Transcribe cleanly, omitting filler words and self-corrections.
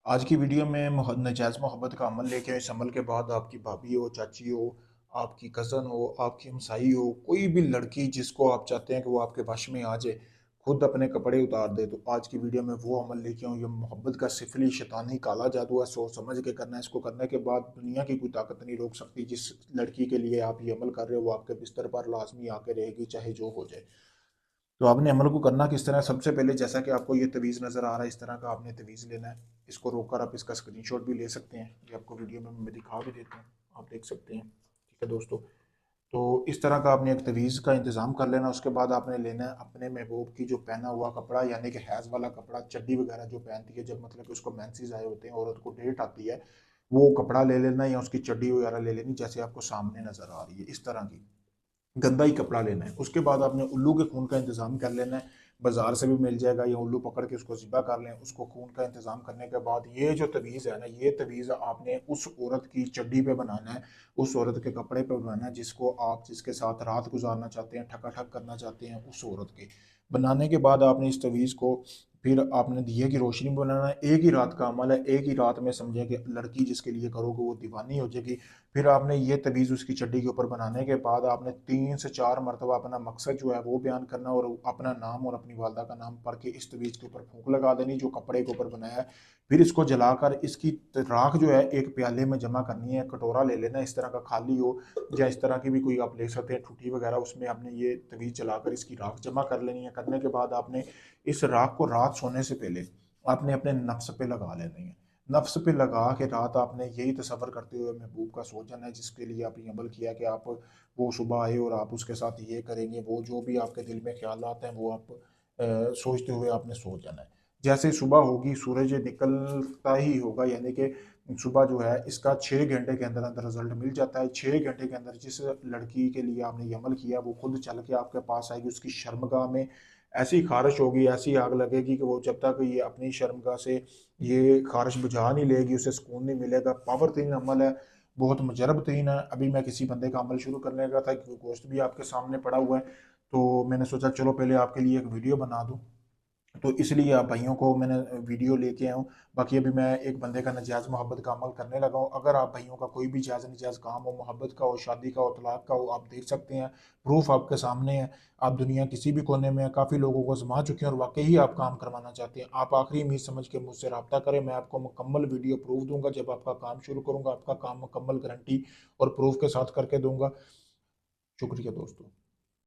आज की वीडियो में नजायज़ मोहब्बत का अमल लेके आए। इस अमल के बाद आपकी भाभी हो, चाची हो, आपकी कज़न हो, आपकी हमसाई हो, कोई भी लड़की जिसको आप चाहते हैं कि वो आपके वश में आ जाए, खुद अपने कपड़े उतार दे। तो आज की वीडियो में वो अमल लेके आऊँ। ये मोहब्बत का सिफली शैतानी काला जादू है, सोच समझ के करना है। इसको करने के बाद दुनिया की कोई ताकत नहीं रोक सकती। जिस लड़की के लिए आप ये अमल कर रहे हो वो आपके बिस्तर पर लाजमी आके रहेगी, चाहे जो हो जाए। तो आपने अमल को करना किस तरह है? सबसे पहले जैसा कि आपको ये तवीज़ नज़र आ रहा है, इस तरह का आपने तवीज़ लेना है। इसको रोककर आप इसका स्क्रीनशॉट भी ले सकते हैं। ये आपको वीडियो में मैं दिखा भी देता हूँ, आप देख सकते हैं। ठीक है दोस्तों, तो इस तरह का आपने एक तवीज़ का इंतज़ाम कर लेना। उसके बाद आपने लेना है अपने महबूब की जो पहना हुआ कपड़ा, यानी कि हैज़ वाला कपड़ा, चड्डी वगैरह जो पहनती है जब मतलब कि उसको मेंसेस आए होते हैं, औरत को डेट आती है, वो कपड़ा ले लेना या उसकी चड्डी वगैरह ले लेनी, जैसे आपको सामने नज़र आ रही है इस तरह की। गंदा ही कपड़ा लेना है। उसके बाद आपने उल्लू के खून का इंतज़ाम कर लेना है। बाज़ार से भी मिल जाएगा, या उल्लू पकड़ के उसको ज़िबा कर लें। उसको खून का इंतज़ाम करने के बाद ये जो तवीज़ है ना, ये तवीज़ आपने उस औरत की चड्डी पे बनाना है, उस औरत के कपड़े पे बनाना है जिसको आप जिसके साथ रात गुजारना चाहते हैं, ठकाठक करना चाहते हैं, उस औरत के। बनाने के बाद आपने इस तवीज़ को फिर आपने दिए की रोशनी में बनाना है। एक ही रात का अमल है, एक ही रात में समझे कि लड़की जिसके लिए करोगे वो दीवानी हो जाएगी। फिर आपने ये तवीज़ उसकी चड्डी के ऊपर बनाने के बाद आपने 3 से 4 मरतबा अपना मकसद जो है वो बयान करना, और अपना नाम और अपनी वालदा का नाम पढ़ के इस तवीज़ के ऊपर फूंक लगा देनी जो कपड़े के ऊपर बनाया है। फिर इसको जलाकर इसकी राख जो है एक प्याले में जमा करनी है। कटोरा ले लेना इस तरह का खाली हो, या इस तरह की भी कोई आप ले सकते हैं ठूठी वगैरह, उसमें आपने ये तवीज़ जलाकर इसकी राख जमा कर लेनी है। करने के बाद आपने इस राख को रात सोने से पहले आपने अपने नफ्स पे लगा लेनी है। नफ्स पे लगा के रात आपने यही तसव्वुर करते हुए महबूब का सो जाना है, जिसके लिए आपने अमल किया कि आप वो सुबह आए और आप उसके साथ ये करेंगे, वो जो भी आपके दिल में ख्याल आते हैं वो आप सोचते हुए आपने सो जाना है। जैसे सुबह होगी, सूरज निकलता ही होगा, यानी कि सुबह जो है इसका 6 घंटे के अंदर अंदर रिजल्ट मिल जाता है। 6 घंटे के अंदर जिस लड़की के लिए आपने ये अमल किया वो खुद चल के आपके पास आएगी। उसकी शर्मगाह में ऐसी खारिश होगी, ऐसी आग लगेगी कि वो जब तक ये अपनी शर्मगाह से ये खारिश बुझा नहीं लेगी, उसे सुकून नहीं मिलेगा। पावर तीन अमल है, बहुत मुजरब तीन है। अभी मैं किसी बंदे का अमल शुरू करने लगा था, क्योंकि गोश्त भी आपके सामने पड़ा हुआ है, तो मैंने सोचा चलो पहले आपके लिए एक वीडियो बना दूं। तो इसलिए आप भाइयों को मैंने वीडियो लेके आया हूँ। बाकी अभी मैं एक बंदे का नजायज़ मोहब्बत का अमल करने लगा हूँ। अगर आप भाइयों का कोई भी जायज़ नजायज़ काम हो, मोहब्बत का हो, शादी का हो, तलाक का हो, आप देख सकते हैं। प्रूफ आपके सामने है। आप दुनिया किसी भी कोने में काफ़ी लोगों को आजमा चुके हैं और वाकई ही आप काम करवाना चाहते हैं, आप आखिरी उम्मीद समझ के मुझसे रब्ता करें। मैं आपको मुकम्मल वीडियो प्रूफ दूंगा। जब आपका काम शुरू करूंगा, आपका काम मुकम्मल गारंटी और प्रूफ के साथ करके दूंगा। शुक्रिया दोस्तों।